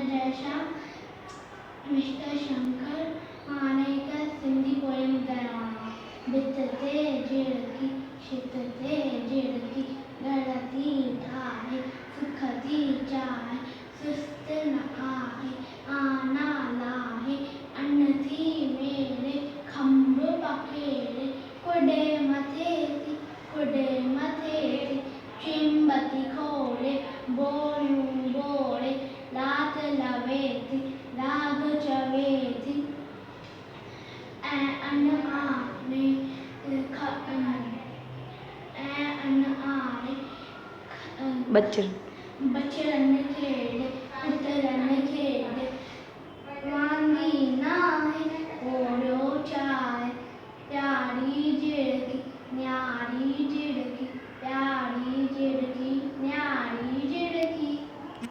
Jaishyam mister Shankar हाणे का Sindhi poem ॿुधाइणो भित ते झिड़की छित ते झिड़की घर थी ठाहे सुख थी चाहे सुस्त न आहे आना लाहे अन्न थी मेरे खंभ पखेड़े कुॾे मथे थी चिंबती खोले बोरियूं बोड़े रात लवे थी राग चवे थी ऐं अन आने बचर बचड़न खेड़े पुत्रन खे